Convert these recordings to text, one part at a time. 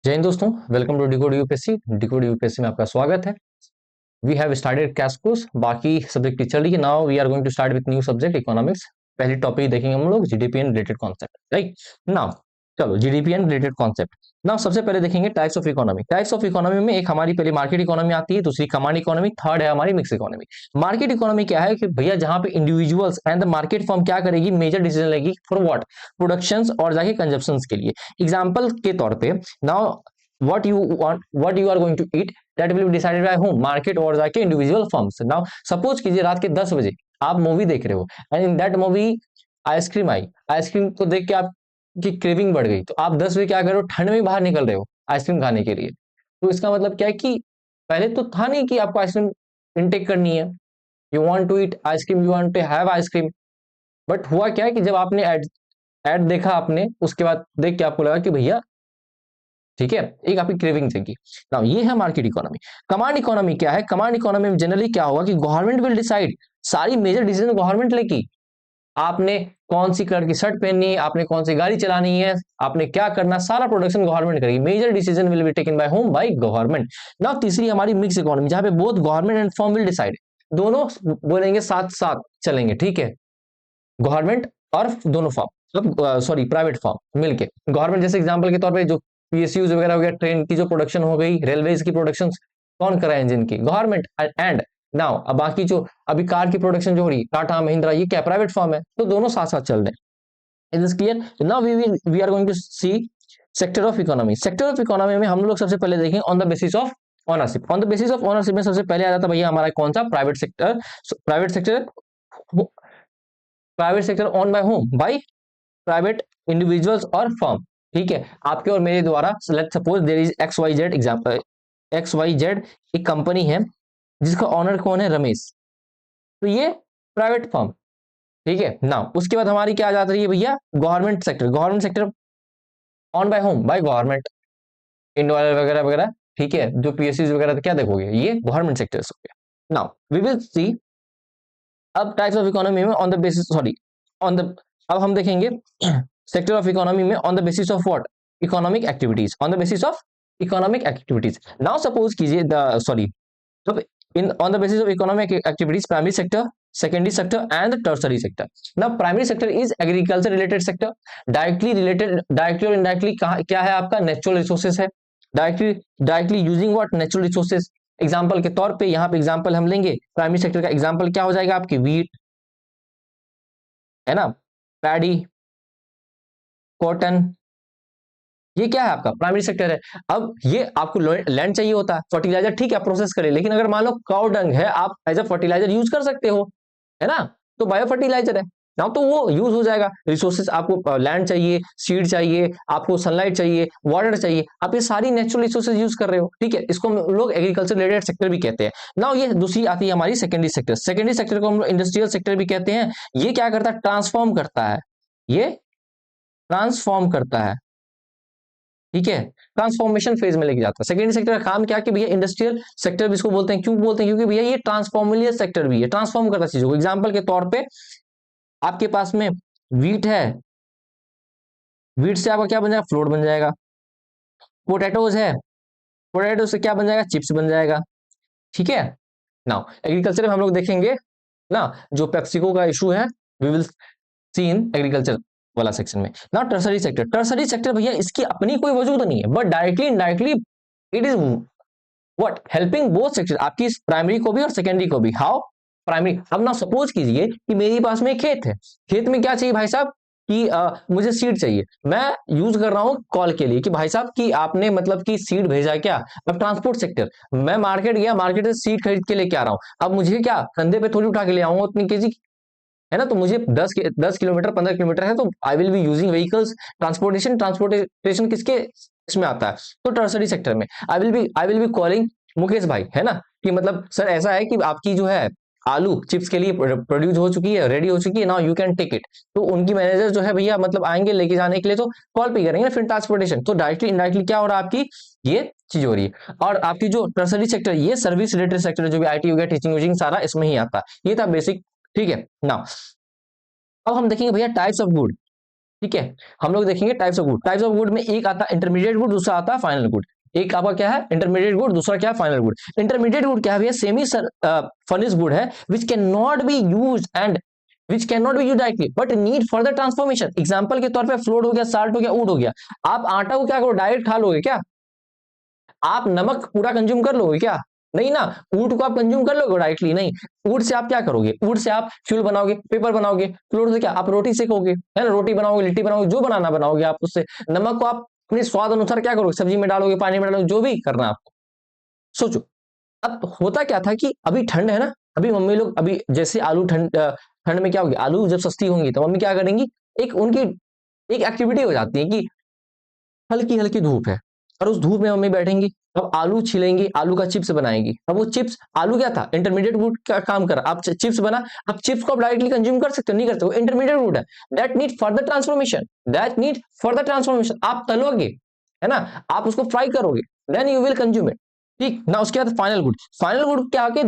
जय हिंद दोस्तों, welcome to decode UPSC. Decode UPSC में आपका स्वागत है। We have started crash course, बाकी सब्जेक्ट की चल रही है। Now we are going to start with new subject economics. पहली टॉपिक देखेंगे हम लोग GDP and related concept, right. Now चलो GDP and related concept. Now सबसे पहले देखेंगे types of economy. Types of economy में एक हमारी पहली मार्केट इकोनॉमी आती है, दूसरी कमांड इकोनॉमी, थर्ड है हमारी मिक्स इकोनॉमी। मार्केट इकोनॉमी क्या है कि भैया जहां पे individuals and the market firm क्या करेगी, मेजर डिसीजन लेगी फॉर व्हाट, प्रोडक्शंस और जाके कंजप्शन के लिए। एग्जाम्पल के तौर पे now what you want, what you are going to eat, that will be decided by whom, market और जाके individual firms। now suppose कीजिए रात के 10 बजे आप मूवी देख रहे हो and in that movie ice cream I. Ice cream को देख के आपकी क्रेविंग बढ़ गई, तो आप 10 बजे क्या कर रहे हो, ठंड में बाहर निकल रहे हो आइसक्रीम खाने के लिए। तो इसका मतलब क्या है कि पहले तो था नहीं कि आपको आइसक्रीम इनटेक करनी है, you want to eat ice cream, you want to have ice cream. But हुआ क्या है कि जब आपने एड देखा आपने, उसके बाद देख के आपको लगा कि भैया ठीक है, एक आपकी क्रेविंग जगी। नाउ ये है मार्केट इकोनॉमी। कमांड इकोनॉमी क्या है, कमांड इकोनॉमी में जनरली क्या होगा कि गवर्नमेंट विल डिसाइड, सारी मेजर डिसीजन गवर्नमेंट लेगी। आपने कौन सी कलर की शर्ट पहननी है, आपने कौन सी गाड़ी चलानी है, आपने क्या करना, सारा प्रोडक्शन गवर्नमेंट करेगी। Major decision will be taken by home, by government. Now तीसरी हमारी मिक्स इकोनॉमी, जहां पे both government and firm will decide, दोनों बोलेंगे साथ साथ चलेंगे, ठीक है, गवर्नमेंट और दोनों फॉर्म, सॉरी प्राइवेट फॉर्म मिलके। गवर्नमेंट जैसे एग्जांपल के तौर पे जो पीएसयूज वगैरह हो गया, ट्रेन की जो प्रोडक्शन हो गई, रेलवेज की प्रोडक्शन कौन करा है, इंजन की, गवर्नमेंट। एंड नाउ अब बाकी जो अभी कार की प्रोडक्शन जो हो रही, टाटा महिंद्रा, ये क्या प्राइवेट फॉर्म है, तो दोनों साथ साथ चल रहे हैं। Is this clear? Now we are going to see sector of economy. Sector of economy में हम लोग सबसे पहले देखेंगे on the basis of ownership. On the basis of ownership में सबसे पहले आ जाता भैया हमारा कौन सा, private sector. Private sector, private sector on by home, by private individuals और फर्म। ठीक है, आपके और मेरे द्वारा let's suppose there is X Y Z example, X Y Z एक कंपनी है जिसका ऑनर कौन है, रमेश। तो ये प्राइवेट फर्म, ठीक है ना। उसके बाद हमारी क्या आ जाती है भैया, government sector. Government sector on by home, by government, इंडोर वगैरह वगैरह, ठीक है, जो पीएससी वगैरह क्या देखोगे, ये गवर्नमेंट सेक्टर्स हो गया। नाउ वी विल सी अब टाइप्स ऑफ इकोनॉमी में on the basis, sorry on the, अब हम देखेंगे सेक्टर ऑफ इकोनॉमी में on the basis of what, economic activities, on the basis of economic activities. Now suppose कीजिए the, sorry, तो in on the basis of economic activities, primary sector, secondary sector and tertiary sector. Now primary sector is agriculture related sector, directly related, directly और indirectly क्या है आपका, natural resources है। Directly, directly using what, natural resources. Example के तौर पे यहाँ पे एग्जाम्पल हम लेंगे, प्राइमरी सेक्टर का एग्जाम्पल क्या हो जाएगा आपकी, वीट है ना, पैडी, कॉटन, ये क्या है आपका प्राइमरी सेक्टर है। अब ये आपको लैंड चाहिए होता है, फर्टिलाइजर ठीक है प्रोसेस करें, लेकिन अगर मान लो काउ डंग है, आप एज अ फर्टिलाइजर यूज कर सकते हो, है ना, तो बायो फर्टिलाइजर है ना, तो वो यूज हो जाएगा। रिसोर्सेस आपको लैंड चाहिए, सीड चाहिए, आपको सनलाइट चाहिए, वाटर चाहिए, आप ये सारी नेचुरल रिसोर्सेज यूज कर रहे हो, ठीक है, इसको हम लोग एग्रीकल्चर रिलेटेड सेक्टर भी कहते हैं। ना ये दूसरी आती है हमारी सेकेंडरी सेक्टर। सेकेंडरी सेक्टर को हम लोग इंडस्ट्रियल सेक्टर भी कहते हैं। ये क्या करता है, ट्रांसफॉर्म करता है, ये ट्रांसफॉर्म करता है, ठीक है, ट्रांसफॉर्मेशन फेज में लेके जाता है। सेकेंडरी सेक्टर का काम क्या कि भैया इंडस्ट्रियल सेक्टर भी इसको बोलते हैं। क्यों बोलते हैं, क्योंकि भैया ये ट्रांसफॉर्मलियस सेक्टर भी है, ट्रांसफॉर्म करता है चीजों को। एग्जांपल के तौर पे आपके पास में वीट है, वीट से आपका क्या बन जाएगा, फ्लोर बन जाएगा। पोटैटोज है, पोटैटो से क्या बन जाएगा, चिप्स बन जाएगा, ठीक है। नाउ एग्रीकल्चर में हम लोग देखेंगे ना, जो पेप्सिको का इशू है, we will see in agriculture वाला सेक्शन में। Now tertiary sector, tertiary sector भैया इसकी अपनी कोई वजूद नहीं है, but directly indirectly it is what, helping both sector, आपकी प्राइमरी को भी और सेकेंडरी को भी। हाउ, प्राइमरी, अब ना सपोज कीजिए कि मेरे पास में खेत है, खेत में क्या चाहिए भाई साहब कि मुझे सीड चाहिए, मैं यूज कर रहा हूं कॉल के लिए कि भाई साहब कि आपने मतलब कि सीड भेजा क्या। अब ट्रांसपोर्ट सेक्टर, मैं मार्केट गया, मार्केट से सीड खरीद के लेके आ रहा हूं, अब मुझे क्या कंधे पे थोड़ी उठा के ले आऊंगा उतनी केजी, है ना, तो मुझे 10 किलोमीटर 15 किलोमीटर है, तो I will be using vehicles, transportation. Transportation किसके इसमें आता है, तो टर्सरी सेक्टर में। I will be calling Mukesh भाई, है ना, कि मतलब सर ऐसा है कि आपकी जो है आलू चिप्स के लिए प्रोड्यूस हो चुकी है, रेडी हो चुकी है, now you can take it. तो उनकी मैनेजर जो है भैया मतलब आएंगे लेके जाने के लिए, तो कॉल पे करेंगे ना, फिर ट्रांसपोर्टेशन। तो डायरेक्टली इनडायरेक्टली क्या हो रहा है आपकी, ये चीज हो रही है। और आपकी जो टर्सरी सेक्टर, ये सर्विस रिलेटेड सेक्टर, जो भी आईटी हो गया, टीचिंग वीचिंग, सारा इसमें ही आता है। ये था बेसिक, ठीक है ना। अब हम देखेंगे भैया टाइप्स ऑफ गुड। ठीक है। हम लोग देखेंगे types of good. Types of good में एक आता है इंटरमीडिएट गुड, दूसरा आता है फाइनल गुड। एक आपका क्या है इंटरमीडिएट गुड, दूसरा क्या है फाइनल गुड। इंटरमीडिएट गुड क्या है भैया, सेमी फर्निश गुड है which can not be use and which can not be use directly but need further transformation. Example के तौर पर फ्लोट हो गया, साल्ट हो गया, ऊड हो गया। आप आटा को क्या करो, डायरेक्ट खा लोगे क्या? आप नमक पूरा कंज्यूम कर लोगे क्या? नहीं ना। ऊट को आप कंज्यूम कर लोगे डायरेक्टली? नहीं। ऊट से आप क्या करोगे? ऊट से आप फ्यूल बनाओगे, पेपर बनाओगे। फ्लोर से क्या आप रोटी सेकोगे, है ना, रोटी बनाओगे, लिट्टी बनाओगे, जो बनाना बनाओगे आप उससे। नमक को आप अपने स्वाद अनुसार क्या करोगे, सब्जी में डालोगे, पानी में डालोगे, जो भी करना आपको। सोचो। अब होता क्या था कि अभी ठंड है ना, अभी मम्मी लोग अभी जैसे आलू ठंड में क्या होगी, आलू जब सस्ती होंगी तो मम्मी क्या करेंगी, एक उनकी एक एक्टिविटी हो जाती है कि हल्की हल्की धूप है और उस धूप में मम्मी बैठेंगी, अब आलू छिलेंगी, आलू का चिप्स बनाएंगी। अब वो चिप्स, आलू क्या था, इंटरमीडिएट वुड का काम करा, अब चिप्स बना। अब चिप्स को आप डायरेक्टली कंज्यूम कर सकते हो? नहीं कर सकते, वो इंटरमीडिएट वुड है। That need further transformation, that need further transformation. आप तलोगे, है ना, आप उसको फ्राई करोगे, then you will consume it. ठीक ना। उसके बाद फाइनल गुड। फाइनल गुड क्या आके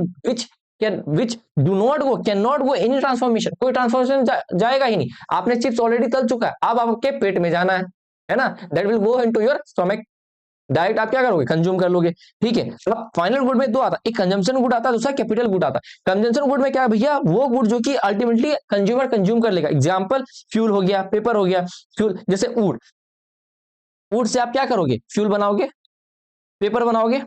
which do not go, can not go any transformation, कोई ट्रांसफॉर्मेशन जाएगा ही नहीं। आपने चिप्स ऑलरेडी तल चुका है, अब आपके पेट में जाना है ना, that will go into your stomach. Direct आप क्या करोगे, कंज्यूम कर लोगे। ठीक है। अब फाइनल गुड में दो आता, एक कंजम्पशन गुड आता है, दूसरा कैपिटल गुड आता है। कंजम्पशन गुड में क्या है भैया, वो गुड जो कि अल्टीमेटली कंज्यूमर कंज्यूम कर लेगा। एग्जांपल फ्यूल हो गया, पेपर हो गया। फ्यूल जैसे वुड, वुड से आप क्या करोगे, फ्यूल बनाओगे, पेपर बनाओगे,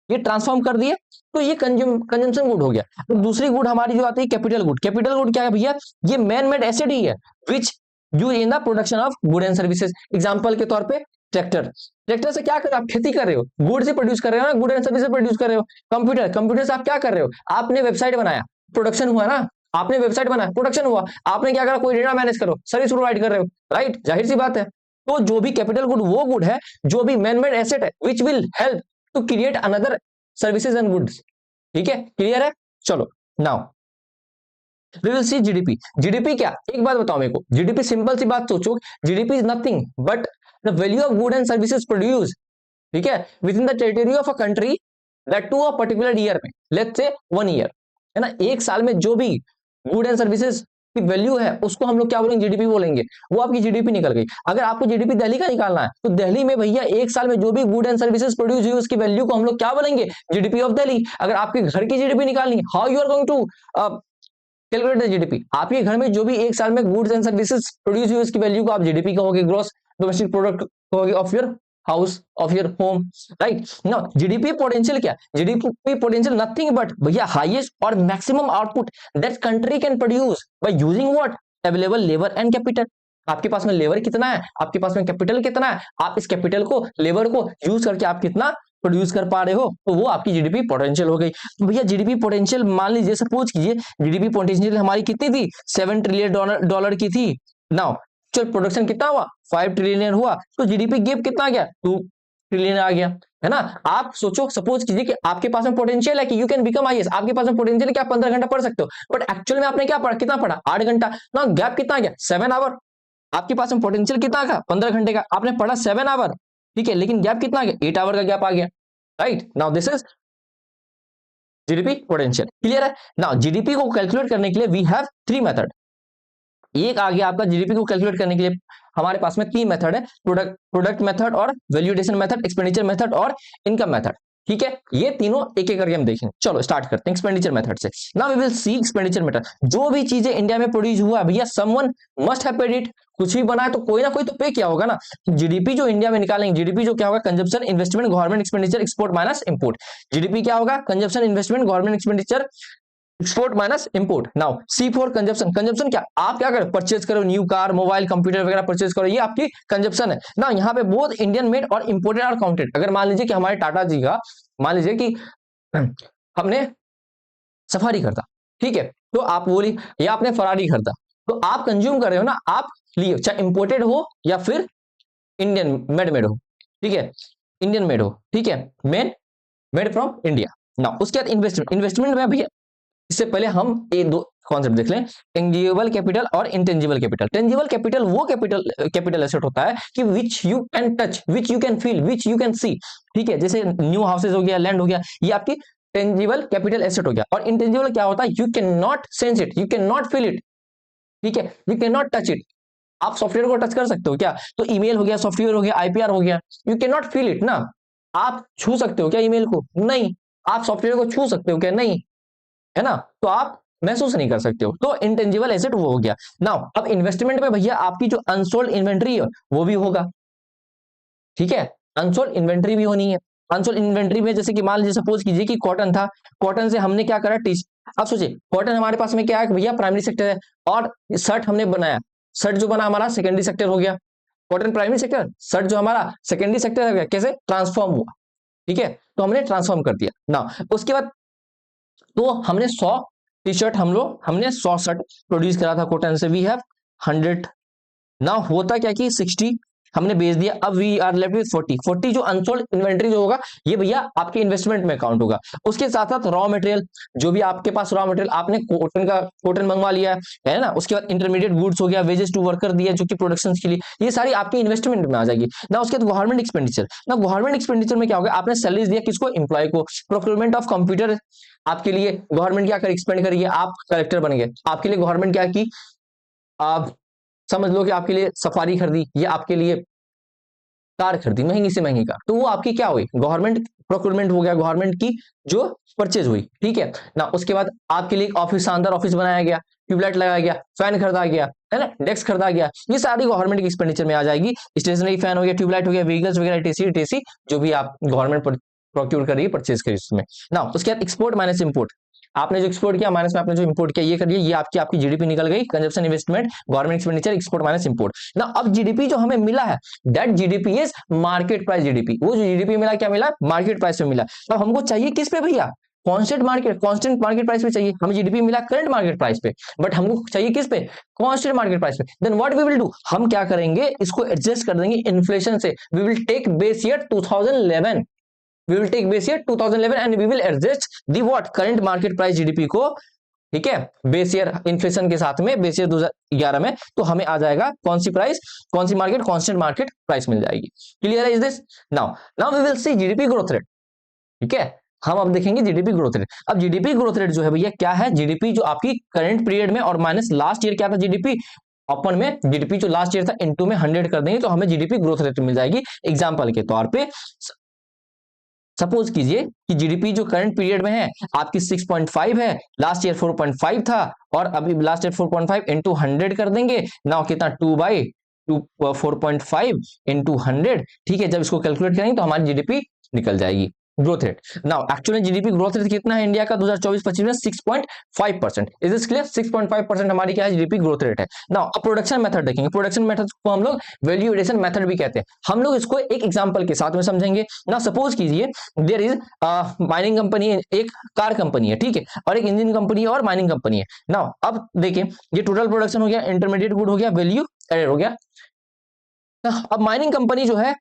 ये ट्रांसफॉर्म कर दिए, तो ये कंजम्पशन गुड हो गया। तो दूसरी गुड हमारी जो आती है कैपिटल गुड। कैपिटल गुड क्या है भैया, ये मैन मेड एसेट ही है विच use in the production of good and services. Example के तौर पे ट्रैक्टर, ट्रैक्टर से क्या कर रहे हो आप, खेती कर रहे हो, गुड से प्रोड्यूस कर रहे हो ना, गुड एंड सर्विसेज प्रोड्यूस कर रहे हो। कंप्यूटर, कंप्यूटर से आप क्या कर रहे हो, आपने वेबसाइट बनाया, प्रोडक्शन हुआ ना, आपने वेबसाइट बनाया, प्रोडक्शन हुआ। आपने क्या करा, कोई डेटा मैनेज करो, सर्विस प्रोवाइड कर रहे हो, राइट, जाहिर सी बात है। तो जो भी कैपिटल गुड वो गुड है जो भी मैन मेड एसेट है which will help to create another services and goods. ठीक है, क्लियर है। चलो now we will see GDP. GDP क्या, एक बात बताओ मेरे को, जीडीपी सिंपल सी बात सोचो, GDP is nothing but the value of good and services produce, ठीक है, within the territory of a country, that too a particular year में, लेट्स से 1 ईयर, है ना, एक साल में जो भी गुड एंड सर्विसेज की वैल्यू है उसको हम लोग क्या बोलेंगे, जीडीपी बोलेंगे। वो आपकी जीडीपी निकल गई। अगर आपको जीडीपी दिल्ली का निकालना है तो दिल्ली में भैया एक साल में जो भी गुड एंड सर्विसेज प्रोड्यूस हुई उसकी वैल्यू को हम लोग क्या बोलेंगे, जीडीपी ऑफ दिल्ली। अगर आपके घर की जीडीपी निकालनी है, how you are going to calculate the GDP, आपके घर में जो भी एक साल में गुड्स एंड सर्विसेज प्रोड्यूस हुई उसकी वैल्यू को आप जीडीपी कहोगे, ग्रॉस डोमेस्टिक प्रोडक्ट कहोगे of your house, of your home, right. Now GDP potential क्या, जीडीपी पोटेंशियल नथिंग बट भैया हाईएस्ट और maximum output that country can produce by using what, available labour and capital. आपके पास में labour कितना है, आपके पास में कैपिटल कितना है, आप इस कैपिटल को, लेबर को यूज करके आप कितना प्रोड्यूस कर पा रहे हो, तो वो आपकी जीडीपी पोटेंशियल हो गई। तो भैया जीडीपी पोटेंशियल मान लीजिए, सपोज कीजिए जीडीपी पोटेंशियल हमारी कितनी थी, 7 ट्रिलियन डॉलर की थी। नाउ चल प्रोडक्शन कितना हुआ, 5 ट्रिलियन हुआ, तो जीडीपी गैप कितना आ गया, 2 ट्रिलियन आ गया, है ना। आप सोचो, सपोज कीजिए कि आपके पास में पोटेंशियल है कि यू कैन बिकम आईएएस, आपके पास में पोटेंशियल है कि आप 15 घंटा पढ़ सकते हो, बट एक्चुअल में आपने क्या पढ़ा, कितना पढ़ा, 8 घंटा। ना गैप कितना आ गया, 7 आवर। आपके पास में पोटेंशियल कितना था, 15 घंटे का, आपने पढ़ा 7 आवर, ठीक है, लेकिन गैप कितना आ गया, 8 आवर का गैप आ गया, right. Now this is GDP potential, clear है। नाउ जीडीपी को कैलकुलेट करने के लिए वी हैव 3 मेथड। एक आ गया आपका जीडीपी को कैलकुलेट करने के लिए हमारे पास में 3 मेथड है, प्रोडक्ट मेथड और वैल्यूएशन मेथड, एक्सपेंडिचर मेथड और इनकम मेथड। ठीक है, ये तीनों एक एक करके हम देखेंगे। चलो स्टार्ट करते हैं एक्सपेंडिचर मेथड से। Now we will see expenditure method. जो भी चीजें इंडिया में प्रोड्यूस हुआ भैया, someone must have paid it. कुछ भी बना है तो कोई ना कोई तो पे किया होगा ना। जीडीपी जो इंडिया में निकालेंगे, जीडीपी जो क्या होगा, consumption, investment, government expenditure, export minus import. GDP क्या होगा, consumption, investment, government expenditure, export minus import. Now see for consumption. Consumption क्या, आप क्या करो, परचेज करो, न्यू कार, मोबाइल, कंप्यूटर वगैरह परचेज करो, ये आपकी कंजप्शन है ना। यहाँ पे बोथ इंडियन मेड और इंपोर्टेड आर काउंटेड। अगर मान लीजिए कि हमारे टाटा जी का, मान लीजिए कि हमने सफारी खरीदा, ठीक है, तो आप बोली, या आपने फरारी खरीदा, तो आप कंज्यूम कर रहे हो ना, आप लिए, चाहे इंपोर्टेड हो या फिर इंडियन मेड हो, ठीक है, इंडियन मेड हो, ठीक है, मेड फ्रॉम इंडिया। ना उसके बाद इन्वेस्टमेंट। इन्वेस्टमेंट में भैया इससे पहले हम ये दो कॉन्सेप्ट देख लें, टेंजिबल कैपिटल और इंटेंजिबल कैपिटल। टेंजिबल कैपिटल वो कैपिटल एसेट होता है कि which you can touch, which you can feel, which you can see, ठीक है, जैसे न्यू हाउसेज हो गया, लैंड हो गया, ये आपकी टेंजिबल कैपिटल एसेट हो गया। और इंटेंजिबल क्या होता है, you can not sense it, you can not feel it, ठीक है, you can not touch it, आप सॉफ्टवेयर को टच कर सकते हो क्या? तो ईमेल हो गया, सॉफ्टवेयर हो गया, आईपीआर हो गया, you can not feel it ना। आप छू सकते हो क्या ईमेल को? नहीं। आप सॉफ्टवेयर को छू सकते हो क्या? नहीं, है ना। तो आप महसूस नहीं कर सकते हो, तो इंटेंजिबल एसेट वो हो गया। नाउ अब इन्वेस्टमेंट में भैया आपकी जो अनसोल्ड इन्वेंट्री है वो भी होगा, ठीक है। अनसोल्ड इन्वेंट्री भी होनी है। अनसोल्ड इन्वेंट्री में जैसे कि मान लीजिए सपोज कीजिए कि कॉटन था, कॉटन से हमने क्या करा, टी। अब सोचिए कॉटन हमारे पास में क्या है भैया, प्राइमरी सेक्टर है, और शर्ट हमने बनाया, शर्ट जो बना हमारा सेकेंडरी सेक्टर हो गया। कॉटन प्राइमरी सेक्टर, शर्ट जो हमारा सेकेंडरी सेक्टर हो गया, कैसे ट्रांसफॉर्म हुआ, ठीक है। तो हमने ट्रांसफॉर्म कर दिया ना। उसके बाद तो हमने 100 टी शर्ट, हमने 100 शर्ट प्रोड्यूस करा था कॉटन से, वी हैव 100। ना होता क्या कि 60 हमने बेच दिया, अब वी आर लेफ्ट विद 40। जो अनसोल्ड इन्वेंट्री जो होगा ये भैया आपके इन्वेस्टमेंट में काउंट होगा। उसके साथ साथ रॉ मटेरियल, जो भी आपके पास रॉ मटेरियल, आपने कॉटन मंगवा लिया है ना। उसके बाद इंटरमीडिएट गुड्स हो गया, वेजेस टू वर्कर दिया जो कि प्रोडक्शन के लिए, ये सारी आपके इन्वेस्टमेंट में आ जाएगी ना। उसके बाद गवर्नमेंट एक्सपेंडिचर ना, गवर्नमेंट एक्सपेंडिचर में क्या होगा, आपने सैलरीज दिया किसको, एम्प्लॉय को। प्रोक्योरमेंट ऑफ कंप्यूटर, आपके लिए गवर्नमेंट क्या कर एक्सपेंड करिए, आप कलेक्टर बन गए, आपके लिए गवर्नमेंट क्या की, आप समझ लो कि आपके लिए सफारी खरीदी, या आपके लिए कार खरीदी, महंगी से महंगी कार, तो वो आपकी क्या हुई, गवर्नमेंट प्रोक्योरमेंट हो गया, गवर्नमेंट की जो परचेज हुई, ठीक है ना। उसके बाद आपके लिए ऑफिस, शानदार ऑफिस बनाया गया, ट्यूबलाइट लगाया गया, फैन खरीदा गया, है ना, डेस्क खरीदा गया, ये सारी गवर्नमेंट की एक्सपेंडिचर में आ जाएगी। स्टेशनरी फैन हो गया, ट्यूबलाइट हो गया, व्हीकल्स वगैरह, टीसी टीसी जो भी आप गवर्नमेंट प्रोक्योर करिए, परचेज करिए उसमें ना। उसके बाद एक्सपोर्ट माइनस इंपोर्ट, आपने जो एक्सपोर्ट किया माइनस में आपने जो इंपोर्ट किया, ये करिए, ये आपकी जीडीपी निकल गई, consumption, investment, government expenditure, export minus import ना। अब जीडीपी जो हमें मिला है, that GDP is market price GDP. वो जो जीडीपी मिला क्या मिला, मार्केट प्राइस में मिला। अब हमको चाहिए किस पे भैया, कांस्टेंट मार्केट प्राइस पे चाहिए। हमें जीडीपी मिला करंट मार्केट प्राइस पे, बट हमको चाहिए किस पे, कांस्टेंट मार्केट प्राइस पे। Then what we will do, हम क्या करेंगे, इसको एडजस्ट कर देंगे इन्फ्लेशन से। We will take base year 2011, we will take base year 2011 and we will adjust the what current market price GDP को, ठीक है, बेस ईयर इन्फ्लेशन के साथ में, बेस ईयर 2011 में, तो हमें आ जाएगा कौन सी प्राइस, कौन सी मार्केट, कांस्टेंट मार्केट प्राइस मिल जाएगी। क्लियर है is this? Now now we will see GDP growth rate, ठीक है। हम अब देखेंगे जीडीपी ग्रोथ रेट। अब जीडीपी ग्रोथ रेट जो है भैया क्या है, जीडीपी जो आपकी करंट पीरियड में और माइनस लास्ट ईयर क्या था जीडीपी, अपन में जीडीपी जो लास्ट ईयर था इनटू में 100 कर देंगे तो हमें जीडीपी ग्रोथ रेट मिल जाएगी। एग्जांपल के तौर पे सपोज कीजिए कि जीडीपी जो करंट पीरियड में है आपकी 6.5 है, लास्ट ईयर 4.5 था, और अभी लास्ट ईयर 4.5 इंटू 100 कर देंगे ना, कितना 4.5 इंटू 100, ठीक है। जब इसको कैलकुलेट करेंगे तो हमारी जीडीपी निकल जाएगी, growth rate. Now actually GDP growth rate कितना है इंडिया का 2024-25 में, 6.5%। Is this clear? 6.5% हमारी क्या है, जीडीपी ग्रोथ रेट है। नाउ अब प्रोडक्शन मेथड देखेंगे, प्रोडक्शन मेथड को हम लोग वैल्यू एडिशन मेथड भी कहते हैं। हम लोग इसको एक एग्जांपल के साथ में समझेंगे ना। सपोज कीजिए देयर इज माइनिंग कंपनी, एक कार कंपनी है, ठीक है, और एक इंजन कंपनी है और माइनिंग कंपनी है। नाउ अब देखिए ये टोटल प्रोडक्शन हो गया, इंटरमीडिएट गुड हो गया, वैल्यू एडेड हो गया। अब माइनिंग कंपनी जो है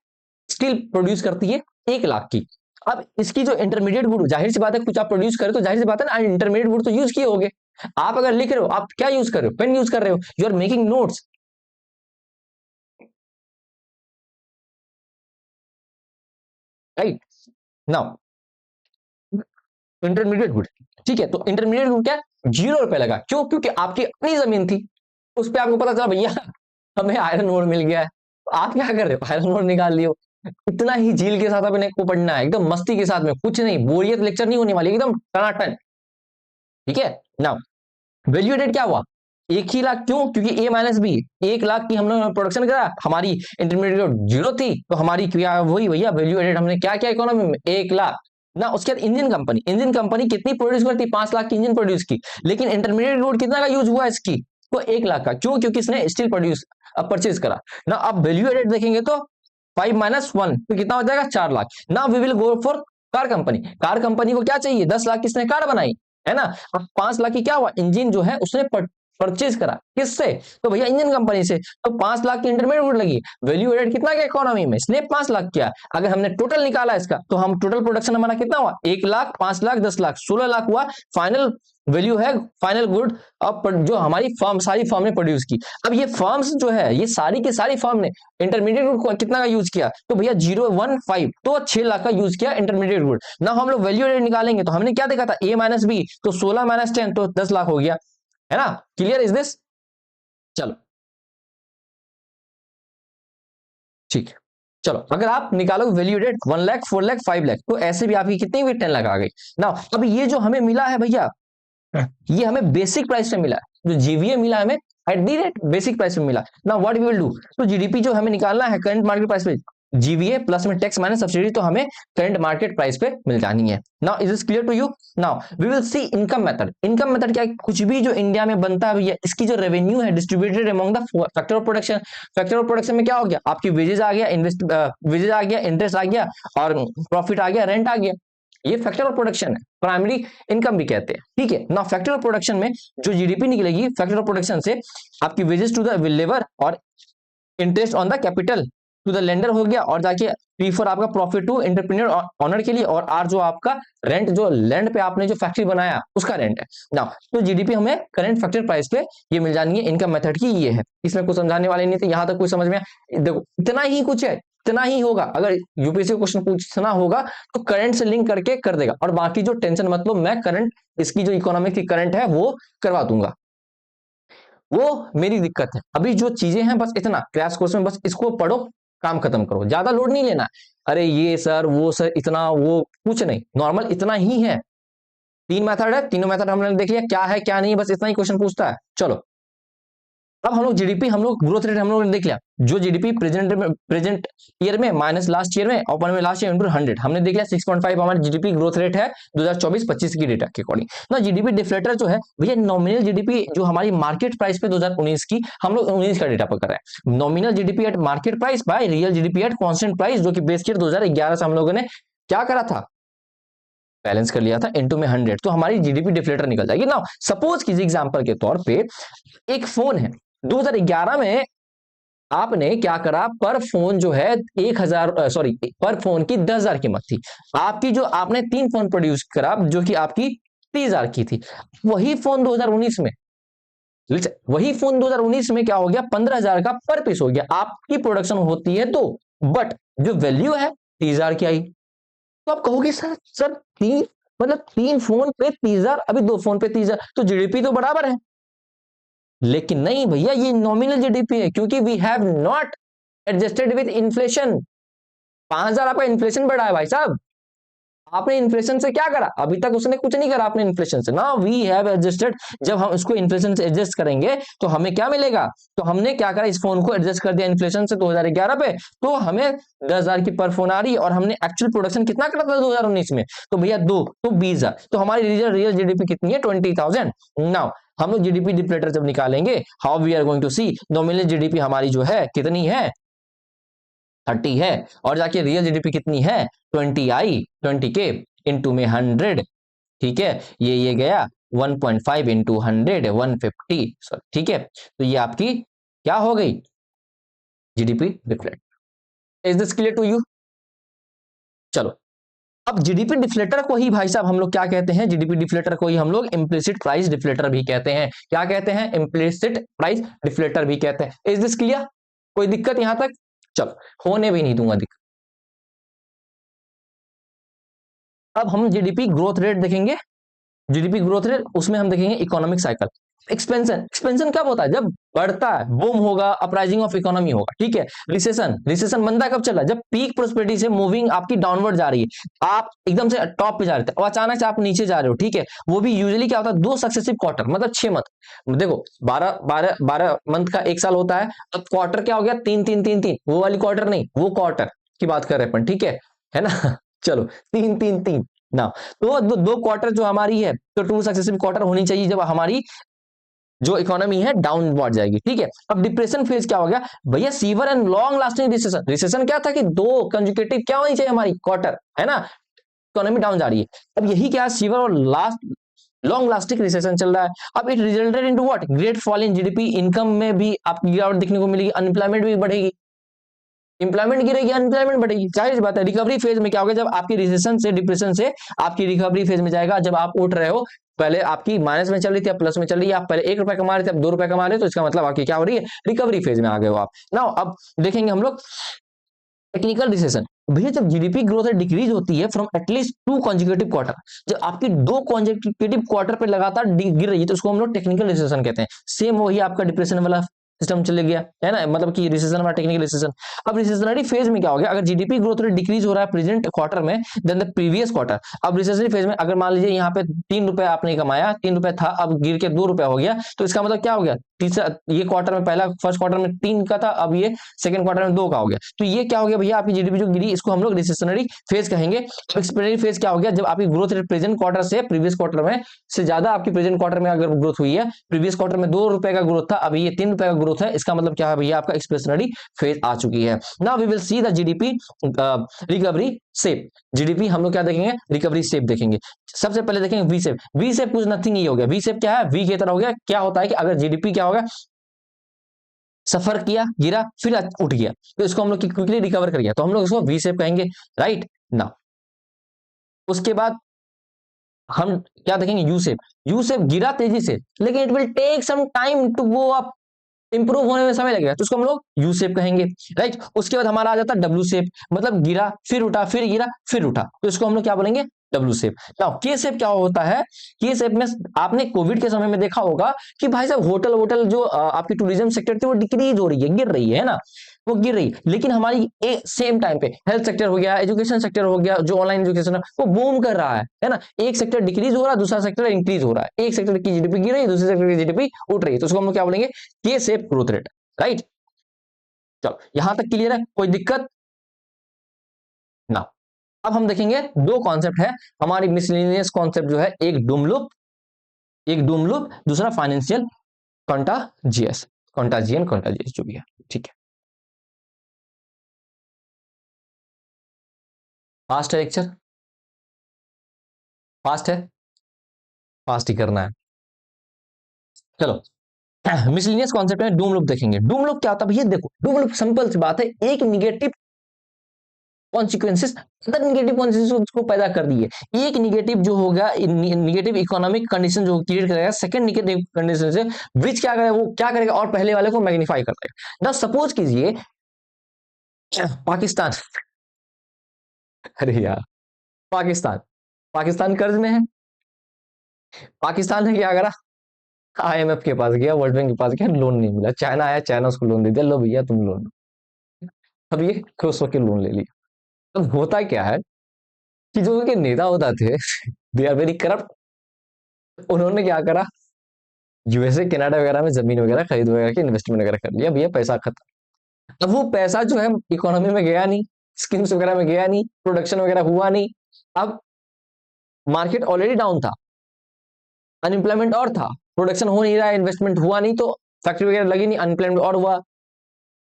स्टील प्रोड्यूस करती है 1 लाख की। अब इसकी जो इंटरमीडिएट गुड, जाहिर सी बात है कुछ आप प्रोड्यूस करें तो जाहिर सी बात है ना इंटरमीडिएट गुड तो यूज किए होगे। आप अगर लिख रहे हो, आप क्या यूज कर रहे हो, पेन यूज कर रहे हो, you are making notes, right. Now intermediate good, ठीक है, तो इंटरमीडिएट गुड क्या, 0 रुपए लगा, क्यों, क्योंकि आपकी अपनी जमीन थी, उस पर आपको पता चला भैया हमें आयरन ओर मिल गया है, तो आप क्या कर रहे हो, आयरन ओर निकाल लियो। इतना ही झील के साथ अपने को पढ़ना है, एकदम मस्ती के साथ में, कुछ नहीं, बोरियत लेक्चर नहीं होने वाली, एकदम टनाटन, ठीक है। नाउ वैल्यू एडेड क्या हुआ, 1 ही लाख, क्यों, क्योंकि ए माइनस बी, 1 लाख की हम लोग प्रोडक्शन करा, हमारी इंटरमीडिएट 0 थी, तो हमारी क्या वही भैया वैल्यू एडेड हमने क्या क्या इकोनॉमी में, 1 लाख ना। उसके बाद इंजन कंपनी कितनी प्रोड्यूस करती, 5 लाख की इंजन प्रोड्यूस की, लेकिन इंटरमीडिएट गुड कितना का यूज हुआ इसकी, तो 1 लाख का, क्यों, क्योंकि इसने स्टील प्रोड्यूस परचेज करा ना। अब वैल्यू एडेड देखेंगे तो 5 - 1 तो कितना हो जाएगा, 4 लाख ना। We will go for car company, car company को क्या चाहिए, 10 लाख किसने कार बनाई, है ना। अब 5 लाख की क्या हुआ, इंजन जो है उसने परचेज करा, किससे, तो भैया इंजन कंपनी से, तो 5 लाख की इंटरमीडिएट गुड लगी, वैल्यू एडेड कितना का इकोनॉमी में, इसने 5 लाख किया। अगर हमने टोटल निकाला इसका तो हम टोटल प्रोडक्शन हमारा कितना हुआ, 1 लाख, 5 लाख, 10 लाख, 16 लाख हुआ। फाइनल वैल्यू है, फाइनल गुड अब जो हमारी फर्म, सारी फर्म ने प्रोड्यूस की। अब ये फर्म्स जो है, ये सारी की सारी फर्म ने इंटरमीडिएट गुड कितना का यूज किया, तो भैया 015, तो 6 लाख का यूज किया इंटरमीडिएट गुड ना। हम लोग वैल्यू एडेड निकालेंगे तो हमने क्या देखा था, ए माइनस बी, तो 16 - 10 तो 10 लाख हो गया, है ना। Clear is this? चलो ठीक है, चलो अगर आप निकालो वैल्यू एडेड 1 लाख 4 लाख 5 लाख, तो ऐसे भी आपकी कितनी हुई 10 लाख आ गई ना। अब ये जो हमें मिला है भैया, ये हमें बेसिक प्राइस पे मिला है, जो जीवीए मिला हमें at the rate basic price पे मिला। ना व्हाट वी विल डू, तो जीडीपी जो हमें निकालना है करंट मार्केट प्राइस पे, जीवीए प्लस में टैक्स माइनस सब्सिडी, तो हमें करंट मार्केट प्राइस पे मिल जानी है। Now is this clear to you? Now we will see income method. Income method क्या है? कुछ भी जो इंडिया में बनता है भैया, इसकी जो रेवेन्यू है distributed among the factor of production. Factor of production में क्या हो गया? आपकी वेजेस आ गया, वेजेस आ गया, इंटरेस्ट आ गया, और प्रॉफिट आ गया, रेंट आ गया। ये फैक्टर ऑफ प्रोडक्शन है, प्राइमरी इनकम भी कहते हैं। ठीक है ना, फैक्टर ऑफ प्रोडक्शन में जो जीडीपी निकलेगी फैक्टर ऑफ प्रोडक्शन से, आपकी वेजेस टू द लेबर और interest on the capital to the lender हो गया, और जाके पी फॉर आपका प्रॉफिट टू एंटरप्रेन्योर ऑनर के लिए, और आर जो आपका रेंट, जो लैंड पे आपने जो फैक्ट्री बनाया उसका रेंट है ना। तो जीडीपी हमें करंट फैक्टर प्राइस पे ये मिल जानी है। इनकम मेथड की ये है, इसमें कुछ समझाने वाले नहीं थे, यहां तक कुछ समझ में? देखो इतना ही कुछ है, इतना ही होगा। अगर यूपीएससी क्वेश्चन पूछना होगा तो करंट से लिंक करके कर देगा, और बाकी जो टेंशन मतलब मैं करंट, इसकी जो इकोनॉमिक की करंट है वो करवा दूंगा, वो मेरी दिक्कत है। अभी जो चीजें हैं बस इतना क्रैश कोर्स में, बस इसको पढ़ो, काम खत्म करो, ज्यादा लोड नहीं लेना। अरे ये सर वो सर इतना वो कुछ नहीं, नॉर्मल इतना ही है। 3 मेथड है, तीनों मेथड हमने देख लिया क्या है क्या नहीं, बस इतना ही क्वेश्चन पूछता है। चलो अब हम लोग जीडीपी, हम लोग ग्रोथ रेट हम लोग ने देख लिया, जो जीडीपी प्रेजेंट ईयर में माइनस लास्ट ईयर में, और में लास्ट ईयर इंटू 100 हमने देख लिया। 6.5 हमारी जीडीपी ग्रोथ रेट है 2024-25 की डेटा के अकॉर्डिंग ना। जीडीपी डिफ्लेटर जो है भैया, नॉमिनल जीडीपी जो हमारी मार्केट प्राइस पे 2019 की, हम लोग 19 का डेटा पर कर रहे हैं। Nominal GDP at market price by real GDP at constant price, जो कि बेस ईयर 2011 से हम लोगों ने क्या करा था, बैलेंस कर लिया था, इनटू में 100, तो हमारी जीडीपी डिफ्लेटर निकल जाएगी ना। सपोज किसी एग्जांपल के तौर पे एक फोन है 2011 में, आपने क्या करा, पर फोन जो है 1000, सॉरी पर फोन की 10,000 कीमत थी आपकी, जो आपने 3 फोन प्रोड्यूस करा जो कि आपकी 30,000 की थी। वही फोन 2019 में, वही फोन 2019 में क्या हो गया, 15,000 का पर पीस हो गया। आपकी प्रोडक्शन होती है तो, बट जो वैल्यू है 30,000 की आई। तो आप कहोगे सर तीन, मतलब 3 फोन पे 30,000, अभी 2 फोन पे 30,000, तो जीडीपी तो बराबर है। लेकिन नहीं भैया, ये नॉमिनल जीडीपी है, क्योंकि we have not adjusted with inflation. 5,000 आपका इन्फ्लेशन बढ़ा है भाई साहब, आपने इन्फ्लेशन से क्या करा? अभी तक उसने कुछ नहीं करा आपने इन्फ्लेशन से ना। वी हैव एडजस्टेड, जब हम इसको इन्फ्लेशन से एडजस्ट करेंगे तो हमें क्या मिलेगा? तो हमने क्या करा, इस फोन को एडजस्ट कर दिया इन्फ्लेशन से 2011 पे, तो हमें 10,000 की पर फोन आ रही है, और हमने एक्चुअल प्रोडक्शन कितना करा था 2019 में, तो भैया 2, तो 20,000, तो हमारी रियल जीडीपी कितनी है? 20,000। नाउ हम लोग जीडीपी डिप्लेटर जब निकालेंगे, how we are going to see, nominal GDP हमारी जो है कितनी है, 30 है, और जाके रियल जीडीपी कितनी है, 20 आई, 20 के इंटू में 100। ठीक है, ये गया 1.5 इंटू 100, 150, सॉरी ठीक है। तो ये आपकी क्या हो गई, GDP deflate. Is this clear to you? चलो अब जीडीपी डिफ्लेटर को ही भाई साहब हम लोग क्या कहते हैं, जीडीपी डिफ्लेटर को ही हम लोग इम्प्लिसिट प्राइस डिफ्लेटर भी कहते हैं। क्या कहते हैं? इम्प्लिसिट प्राइस डिफ्लेटर भी कहते हैं। Is this clear? कोई दिक्कत यहां तक? चलो होने भी नहीं दूंगा दिक्कत। अब हम जीडीपी ग्रोथ रेट देखेंगे, जीडीपी ग्रोथ रेट, उसमें हम देखेंगे इकोनॉमिक साइकिल। एक्सपेंशन, एक्सपेंशन कब होता है? जब बढ़ता है, बूम होगा, अपराइजिंग ऑफ इकोनॉमी होगा। ठीक है, रिसेशन, रिसेशन मंदा कब चला? जब पीक प्रोस्पेरिटी से मूविंग आपकी डाउनवर्ड जा रही है, आप एकदम से टॉप पे जा रहे थे, और अचानक से आप नीचे जा रहे हो। ठीक है, वो भी यूजुअली क्या होता है, 2 सक्सेसिव क्वार्टर, मतलब 6 मंथ। देखो 12 मंथ का एक साल होता है, अब क्वार्टर क्या हो गया, 3-3-3-3, वो वाली क्वार्टर नहीं, वो क्वार्टर की बात कर रहे हैं अपन। ठीक है ना चलो 3-3-3 ना, तो 2 क्वार्टर जो हमारी है, तो 2 सक्सेसिव क्वार्टर होनी चाहिए जब हमारी जो इकोनॉमी है डाउनवर्ड जाएगी। ठीक है, अब डिप्रेशन फेज क्या हो गया भैया, sewer and long lasting recession. Recession क्या था कि 2 कंसेक्यूटिव क्या होनी चाहिए हमारी क्वार्टर, है ना, इकोनॉमी डाउन जा रही है। अब यही क्या, सीवर और लॉन्ग लास्टिंग रिसेशन चल रहा है। अब it resulted into what, great fall in GDP, income में भी आपकी गिरावट देखने को मिलेगी, अनएम्प्लॉयमेंट भी बढ़ेगी, इंप्लॉयमेंट गिरेगी, अनएम्प्लॉयमेंट बढ़ेगी। जाहिर सी बात है, रिकवरी फेज में क्या होगा, जब आपकी रिसेशन से, डिप्रेशन से आपकी रिकवरी फेज में जाएगा, जब आप उठ रहे हो, पहले आपकी माइनस में चल रही थी, अब प्लस में चल रही है, आप पहले 1 रुपया कमा रहे थे, अब 2 रुपया कमा रहे हो, तो इसका मतलब आपकी क्या हो रही है, रिकवरी फेज में आ गए हो आप। नाउ अब देखेंगे हम लोग टेक्निकल रिसेशन। भैया जब जीडीपी ग्रोथ रेट डिक्रीज होती है फ्रॉम एटलीस्ट 2 कॉन्जिक्यूटिव क्वार्टर, जब आपकी 2 कॉन्जिक्यूटिव क्वार्टर पे लगातार गिर रही है, तो उसको हम लोग टेक्निकल रिसेशन कहते हैं। सेम वही आपका डिप्रेशन वाला सिस्टम चले गया, है ना, मतलब कि रिसेशन हमारा टेक्निकल रिसेशन। अब रिसेशनरी फेज में क्या हो गया, अगर जीडीपी ग्रोथ रेट डिक्रीज हो रहा है प्रेजेंट क्वार्टर में देन द प्रीवियस क्वार्टर। अब रिसेशनरी फेज में अगर मान लीजिए यहाँ पे 3 रुपए आपने कमाया, 3 रुपए था, अब गिर के 2 रुपया हो गया, तो इसका मतलब क्या हो गया, तीसरा ये क्वार्टर में, पहला फर्स्ट क्वार्टर में 3 का था, अब ये सेकंड क्वार्टर में 2 का हो गया, तो ये क्या हो गया भैया, आपकी जीडीपी जो गिरी, इसको हम लोग रिसेशनरी फेज कहेंगे। एक्सपेंशनरी फेज क्या हो गया, जब आपकी ग्रोथ रेट प्रेजेंट क्वार्टर से प्रीवियस क्वार्टर में से ज्यादा आपकी प्रेजेंट क्वार्टर में अगर ग्रोथ हुई है, प्रीवियस क्वार्टर में 2 रुपए का ग्रोथ था, अभी ये 3 रुपए का ग्रोथ है, इसका मतलब क्या है भैया, आपका एक्सप्रेशनरी फेज आ चुकी है। Now we will see the GDP recovery shape. GDP हम लोग क्या देखेंगे, रिकवरी शेप देखेंगे। सबसे पहले देखेंगे वी शेप। वी शेप कुछ नथिंग, ये हो गया वी शेप, क्या है, वी की तरह हो गया। क्या होता है कि अगर जीडीपी क्या होगा, सफर किया, गिरा, फिर उठ गया, तो इसको हम लोग क्विकली रिकवर कर गया, तो हम लोग इसको वी शेप कहेंगे, राइट ना। उसके बाद हम क्या देखेंगे, यू शेप। यू शेप गिरा तेजी से, लेकिन it will take some time to go up, improve होने में समय लगेगा, तो उसको हम लोग यू शेप कहेंगे, राइट। उसके बाद हमारा आ जाता है डब्ल्यू शेप, मतलब गिरा फिर उठा, फिर गिरा फिर उठा, तो इसको हम लोग क्या बोलेंगे, डब्ल्यू शेप। नाउ के शेप क्या होता है, के शेप में आपने कोविड के समय में देखा होगा कि भाई साहब होटल वोटल जो आपकी टूरिज्म सेक्टर थी वो डिक्रीज हो रही है, गिर रही है ना, वो गिर रही, लेकिन हमारी सेम टाइम पे हेल्थ सेक्टर हो गया, एजुकेशन सेक्टर हो गया, जो ऑनलाइन एजुकेशन है वो बूम कर रहा है ना। एक सेक्टर डिक्रीज हो रहा है, दूसरा सेक्टर इंक्रीज हो रहा है, एक सेक्टर की जीडीपी गिर रही है, दूसरे सेक्टर की जीडीपी उठ रही है, तो उसको हम लोग क्या बोलेंगे, के शेप ग्रोथ रेट, राइट। चलो यहां तक क्लियर है, कोई दिक्कत ना। अब हम देखेंगे दो कॉन्सेप्ट है हमारी मिसलेनियस कॉन्सेप्ट जो है, एक डूम लूप, दूसरा फाइनेंशियल कंटाजियस, कंटाजियस जो भी है, ठीक है। फास्ट है लेक्चर, फास्ट है, फास्ट ही करना है। चलो मिसलिनियस कॉन्सेप्ट में डूम लूप देखेंगे। डूम लूप क्या होता है भैया, देखो डूम लूप सिंपल सी बात है, एक negative consequences other negative consequences को पैदा कर दिए। एक निगेटिव जो होगा, निगेटिव इकोनॉमिक कंडीशन जो क्रिएट करेगा सेकंड निगेटिव कंडीशन से, विच क्या करेगा, वो क्या करेगा और पहले वाले को मैग्नीफाई कर देगा। ना सपोज कीजिए पाकिस्तान, अरे यार, पाकिस्तान पाकिस्तान कर्ज में है। पाकिस्तान ने क्या करा, आईएमएफ के पास गया, वर्ल्ड बैंक के पास गया, लोन नहीं मिला, चाइना आया, चाइना उसको लोन दे दिया, लो भैया तुम लोन। अब ये खुश होकर लोन ले लिया। अब होता क्या है कि जो उनके नेता होता थे दे आर वेरी करप्ट। उन्होंने क्या करा, यूएसए कनाडा वगैरह में जमीन वगैरह खरीद वगैरह के इन्वेस्टमेंट वगैरह कर लिया, भैया पैसा खत्म। अब वो पैसा जो है इकोनॉमी में गया नहीं, स्कीम्स वगैरह में गया नहीं, प्रोडक्शन वगैरह हुआ नहीं। अब मार्केट ऑलरेडी डाउन था, अनएम्प्लॉयमेंट और था, प्रोडक्शन हो नहीं रहा है, इन्वेस्टमेंट हुआ नहीं, तो फैक्ट्री वगैरह लगी नहीं, अनएम्प्लॉयमेंट और हुआ।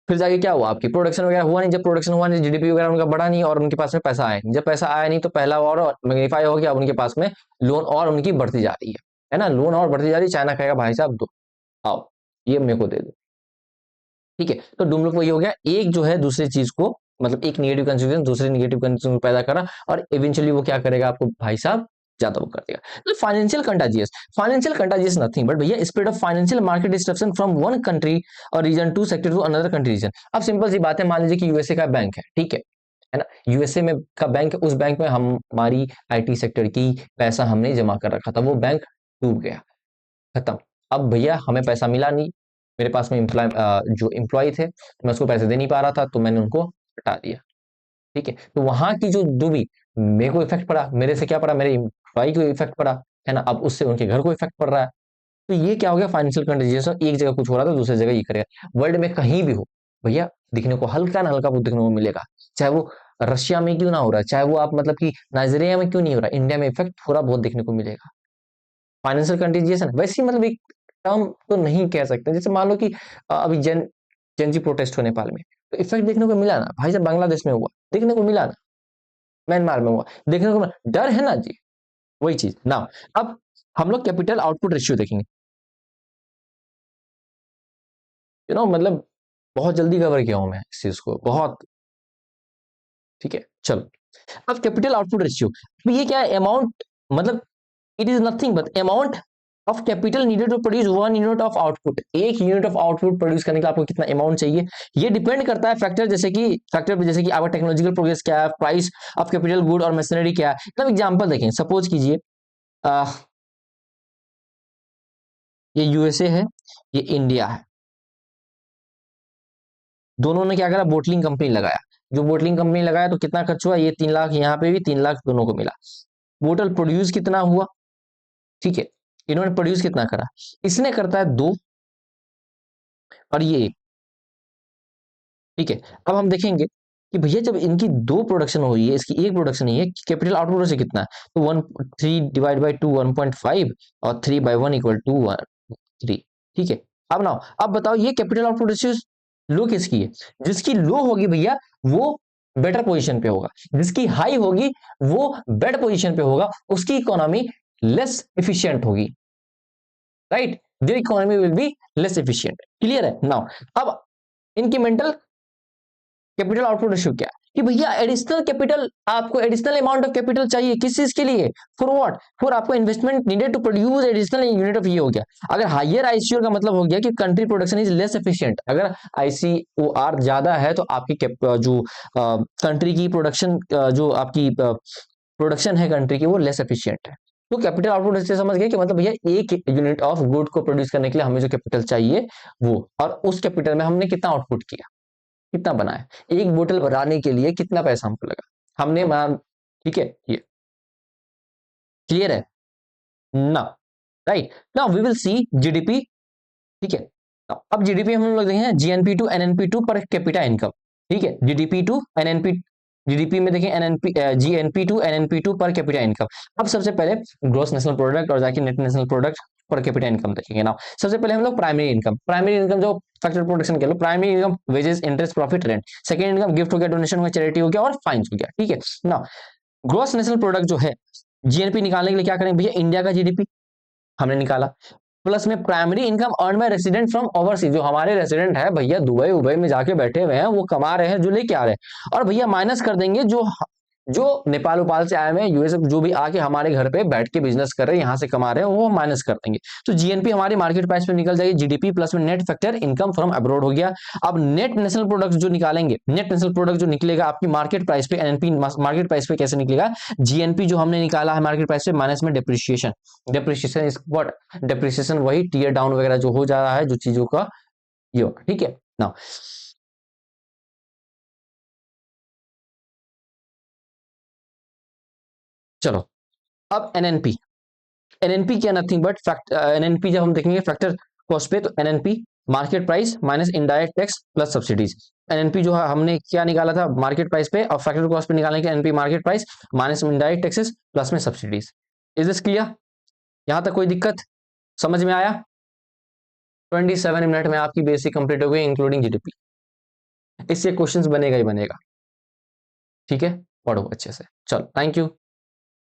फिर जाके क्या हुआ, आपकी प्रोडक्शन वगैरह हुआ नहीं, जब प्रोडक्शन हुआ नहीं, जीडीपी वगैरह उनका बढ़ा नहीं, और उनके पास में पैसा आया नहीं। जब पैसा आया नहीं तो पहला और मैग्नीफाई हो गया, अब उनके पास में लोन और उनकी बढ़ती जा रही है ना, लोन और बढ़ती जा रही है। चाइना कहेगा भाई साहब दो, आओ ये मेरे को दे दो, ठीक है। तो डूम लूप वही हो गया, एक जो है दूसरी चीज को, मतलब एक निगेटिव कंसिक्वेंस दूसरे निगेटिव कंसिक्वेंस को पैदा करा, और इवेंचुअली वो क्या करेगा, आपको भाई साहब ज्यादा वो कर देगा। तो फाइनेंशियल कंटाजियस नथिंग बट भैया spread of financial market disruption from one country और region to sector to another country region. अब सिंपल सी बात है, मान लीजिए कि यूएसए का बैंक है ना, यूएसए में का बैंक है, उस बैंक में हमारी आईटी सेक्टर की पैसा हमने जमा कर रखा था, वो बैंक डूब गया, खत्म। अब भैया हमें पैसा मिला नहीं, मेरे पास में जो एम्प्लॉय थे, मैं उसको पैसे दे नहीं पा रहा था, तो मैंने उनको हटा दिया, ठीक है। तो वहां की जो डूबी, मेरे को इफेक्ट पड़ा, मेरे से क्या पड़ा, मेरे एम्प्लॉय को इफेक्ट पड़ा, है ना, अब उससे उनके घर को इफेक्ट पड़ रहा है। तो ये क्या हो गया, फाइनेंशियल कंडीशन, एक जगह कुछ हो रहा था दूसरी जगह ये करेगा। वर्ल्ड में कहीं भी हो भैया, दिखने को हल्का ना हल्का वो दिखने को मिलेगा, चाहे वो रशिया में क्यों ना हो रहा है, चाहे वो आप मतलब कि नाइजीरिया में क्यों नहीं हो रहा, इंडिया में इफेक्ट थोड़ा बहुत देखने को मिलेगा। फाइनेंशियल कंटीजिएशन वैसे ही, मतलब एक टर्म तो नहीं कह सकते, जैसे मान लो कि अभी जेनजी प्रोटेस्ट हो नेपाल में, तो इफेक्ट देखने को मिला ना भाई साहब, बांग्लादेश में हुआ देखने को मिला ना, म्यांमार में हुआ देखने को मिला, डर है ना जी, वही चीज ना। अब हम लोग कैपिटल आउटपुट रेशियो देखेंगे, मतलब बहुत जल्दी कवर किया हूं मैं इस चीज को, बहुत, ठीक है। चलो अब कैपिटल आउटपुट रेशियो, अब ये क्या है, अमाउंट, मतलब it is nothing but amount of capital needed to produce 1 unit of output. एक यूनिट ऑफ आउटपुट प्रोड्यूस करने के लिए आपको कितना अमाउंट चाहिए, ये डिपेंड करता है फैक्टर पे, जैसे कि आपका टेक्नोलॉजिकल प्रोग्रेस क्या है, प्राइस ऑफ कैपिटल गुड और मशीनरी क्या है। मतलब एग्जांपल देखें, सपोज कीजिए ये यूएसए है, ये इंडिया है, दोनों ने क्या करा, बोटलिंग कंपनी लगाया। जो बोटलिंग कंपनी लगाया तो कितना खर्च हुआ, ये 3 लाख, यहाँ पे भी 3 लाख दोनों को मिला। बोतल प्रोड्यूस कितना हुआ, ठीक है, इन्होंने प्रोड्यूस कितना करा, इसने करता है 2 और ये 1, ठीक है। अब हम देखेंगे कि भैया जब इनकी 2 प्रोडक्शन हुई है, इसकी 1 प्रोडक्शन नहीं है, कैपिटल आउटपुट से कितना है, तो 1 3 डिवाइड बाई 2 1.5 और 3 बाई 1 इक्वल टू 3, ठीक है। अब नाउ अब बताओ ये कैपिटल आउटपुट रेशियो लो किसकी है, जिसकी लो होगी भैया वो बेटर पोजीशन पे होगा, जिसकी हाई होगी वो बेड पोजीशन पे होगा, उसकी इकोनॉमी लेस एफिशिएंट होगी, right, there economy will be less efficient, clear है। नाउ अब इनकी मेंटल कैपिटल आउटपुट रेशियो क्या है कि भैया एडिशनल कैपिटल, आपको एडिशनल अमाउंट ऑफ कैपिटल चाहिए, किस चीज के लिए, फॉर व्हाट, फॉर आपको investment needed to produce additional unit of, ये हो गया। अगर हायर आईसीओ का मतलब हो गया कि country production is less efficient, अगर आईसीओआर ज्यादा है तो आपकी जो कंट्री की प्रोडक्शन, जो आपकी प्रोडक्शन है कंट्री की वो लेस एफिशिएंट है। तो कैपिटल आउटपुट इससे समझ गए कि मतलब भैया एक यूनिट ऑफ गुड को प्रोड्यूस करने के लिए हमें जो कैपिटल चाहिए वो, और उस कैपिटल में हमने कितना आउटपुट किया, कितना बनाया, एक बोतल बनाने के लिए कितना पैसा हमको लगा, हमने मान, ठीक है, ये क्लियर है ना, right. Now we will see GDP, ठीक है। अब जीडीपी हम लोग देखें GNP to NNP to per capita income, ठीक है, जीडीपी टू एनएनपी, जीडीपी में देखें NNP GNP to per capita income. अब सबसे पहले ग्रोस नेशनल प्रोडक्ट और जाके net national product per capita income देखेंगे ना। सबसे पहले हम लोग प्राइमरी इनकम जो फैक्टर प्रोडक्शन के लो, primary income wages interest profit rent, second income gift हो गया, डोनेशन हो गया, चैरिटी हो गया और फाइन्स हो गया, ठीक है ना। ग्रोस नेशनल प्रोडक्ट जो है, जीएनपी निकालने के लिए क्या करेंगे भैया, इंडिया का जीडीपी हमने निकाला, प्लस में primary income earn by resident from overseas, जो हमारे रेसिडेंट है भैया दुबई उबई में जाके बैठे हुए हैं, वो कमा रहे हैं, जो लेके आ रहे हैं, और भैया माइनस कर देंगे जो नेपाल उपाल से आए हुए हैं, यूएस जो भी आके हमारे घर पे बैठ के बिजनेस कर रहे हैं, यहाँ से कमा रहे हैं, वो माइनस कर देंगे। तो जीएनपी हमारी मार्केट प्राइस पे निकल जाएगी, जीडीपी प्लस में net factor income from abroad हो गया। अब नेट नेशनल प्रोडक्ट जो निकालेंगे, नेट नेशनल प्रोडक्ट जो निकलेगा आपकी मार्केट प्राइस पे, एनएनपी मार्केट प्राइस पे कैसे निकलेगा, जीएनपी जो हमने निकाला है मार्केट प्राइस पे माइनस में depreciation, depreciation is what, depreciation वही टीयर डाउन वगैरह जो हो जा रहा है, जो चीजों का ये होगा, ठीक है ना। चलो अब एनएनपी, एनएनपी क्या नथिंग बट फैक्ट, एनएनपी जब हम देखेंगे फैक्टर कॉस्ट पे, तो NNP market price minus indirect tax plus subsidies. NNP जो है हमने क्या निकाला था मार्केट प्राइस पे, और फैक्टर कॉस्ट पे निकालने के NNP market price minus indirect taxes plus में सब्सिडीज। इज दिस क्लियर, यहां तक कोई दिक्कत, समझ में आया। 27 मिनट में आपकी बेसिक कंप्लीट हो गई इंक्लूडिंग जीडीपी, इससे क्वेश्चंस बनेगा ही बनेगा, ठीक है, पढ़ो अच्छे से, चलो थैंक यू।